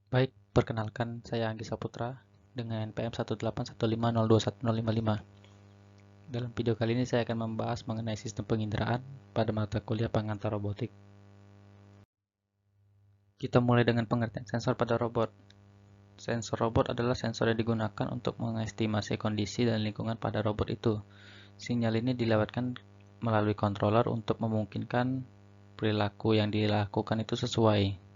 Baik, perkenalkan saya Anggi Saputra dengan PM 18150210055. Dalam video kali ini saya akan membahas mengenai sistem penginderaan pada mata kuliah pengantar robotik. Kita mulai dengan pengertian sensor pada robot. Sensor robot adalah sensor yang digunakan untuk mengestimasi kondisi dan lingkungan pada robot itu. Sinyal ini dilewatkan melalui controller untuk memungkinkan perilaku yang dilakukan itu sesuai.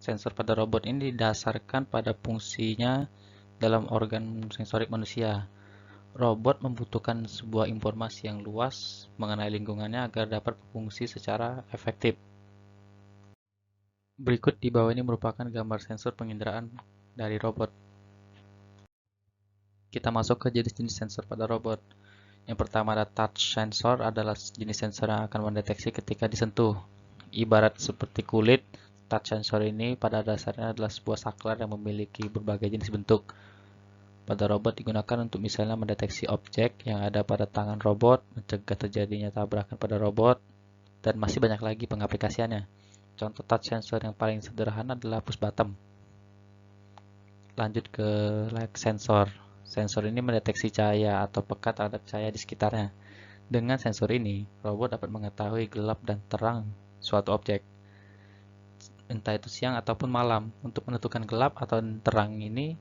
Sensor pada robot ini didasarkan pada fungsinya dalam organ sensorik manusia. Robot membutuhkan sebuah informasi yang luas mengenai lingkungannya agar dapat berfungsi secara efektif. Berikut di bawah ini merupakan gambar sensor penginderaan dari robot. Kita masuk ke jenis-jenis sensor pada robot. Yang pertama ada touch sensor, adalah jenis sensor yang akan mendeteksi ketika disentuh. Ibarat seperti kulit, touch sensor ini pada dasarnya adalah sebuah saklar yang memiliki berbagai jenis bentuk. Pada robot digunakan untuk misalnya mendeteksi objek yang ada pada tangan robot, mencegah terjadinya tabrakan pada robot, dan masih banyak lagi pengaplikasiannya. Contoh touch sensor yang paling sederhana adalah push button. Lanjut ke light sensor. Sensor ini mendeteksi cahaya atau pekat terhadap cahaya di sekitarnya. Dengan sensor ini, robot dapat mengetahui gelap dan terang suatu objek, entah itu siang ataupun malam. Untuk menentukan gelap atau terang ini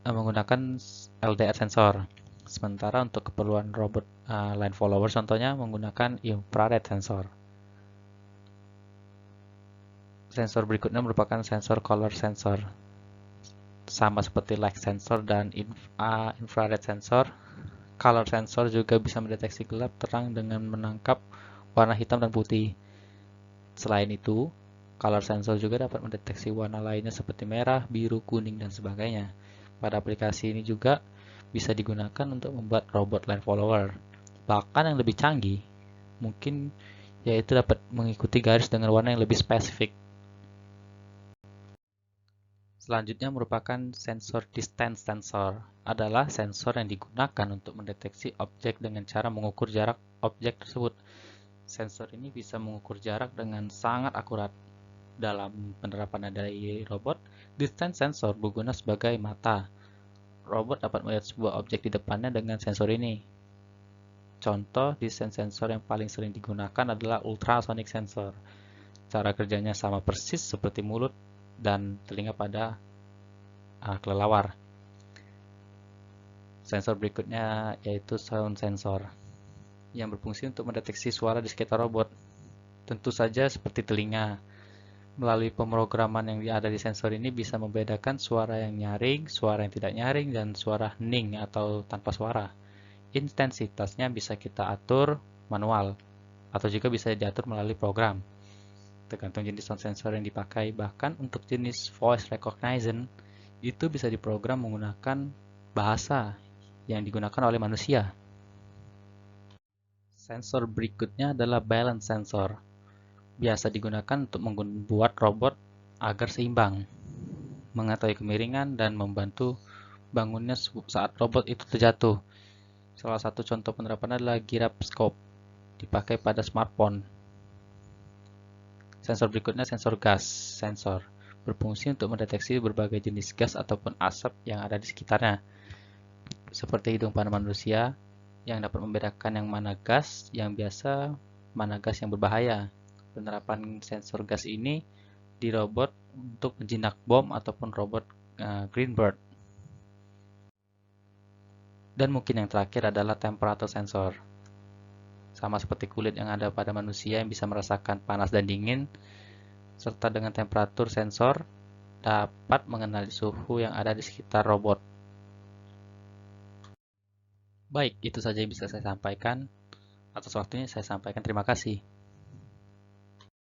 menggunakan LDR sensor. Sementara untuk keperluan robot line follower contohnya menggunakan infrared sensor. Sensor berikutnya merupakan sensor color sensor. Sama seperti light sensor dan infrared sensor, color sensor juga bisa mendeteksi gelap terang dengan menangkap warna hitam dan putih. Selain itu, color sensor juga dapat mendeteksi warna lainnya seperti merah, biru, kuning, dan sebagainya. Pada aplikasi ini juga bisa digunakan untuk membuat robot line follower. Bahkan yang lebih canggih, mungkin yaitu dapat mengikuti garis dengan warna yang lebih spesifik. Selanjutnya merupakan sensor distance sensor, adalah sensor yang digunakan untuk mendeteksi objek dengan cara mengukur jarak objek tersebut. Sensor ini bisa mengukur jarak dengan sangat akurat. Dalam penerapan dari robot, distance sensor berguna sebagai mata. Robot dapat melihat sebuah objek di depannya dengan sensor ini. Contoh distance sensor yang paling sering digunakan adalah ultrasonic sensor. Cara kerjanya sama persis seperti mulut dan telinga pada kelelawar. Sensor berikutnya yaitu sound sensor, yang berfungsi untuk mendeteksi suara di sekitar robot. Tentu saja seperti telinga. Melalui pemrograman yang ada di sensor ini bisa membedakan suara yang nyaring, suara yang tidak nyaring, dan suara hening atau tanpa suara. Intensitasnya bisa kita atur manual, atau juga bisa diatur melalui program. Tergantung jenis sound sensor yang dipakai. Bahkan untuk jenis voice recognition, itu bisa diprogram menggunakan bahasa yang digunakan oleh manusia. Sensor berikutnya adalah balance sensor. Biasa digunakan untuk membuat robot agar seimbang, mengetahui kemiringan, dan membantu bangunnya saat robot itu terjatuh. Salah satu contoh penerapan adalah gyroscope, dipakai pada smartphone. Sensor berikutnya sensor gas sensor, berfungsi untuk mendeteksi berbagai jenis gas ataupun asap yang ada di sekitarnya, seperti hidung pada manusia yang dapat membedakan yang mana gas yang biasa, mana gas yang berbahaya. Penerapan sensor gas ini di robot untuk menjinak bom ataupun robot Greenbird. Dan mungkin yang terakhir adalah temperatur sensor. Sama seperti kulit yang ada pada manusia yang bisa merasakan panas dan dingin, serta dengan temperatur sensor dapat mengenali suhu yang ada di sekitar robot. Baik, itu saja yang bisa saya sampaikan. Atas waktunya saya sampaikan terima kasih.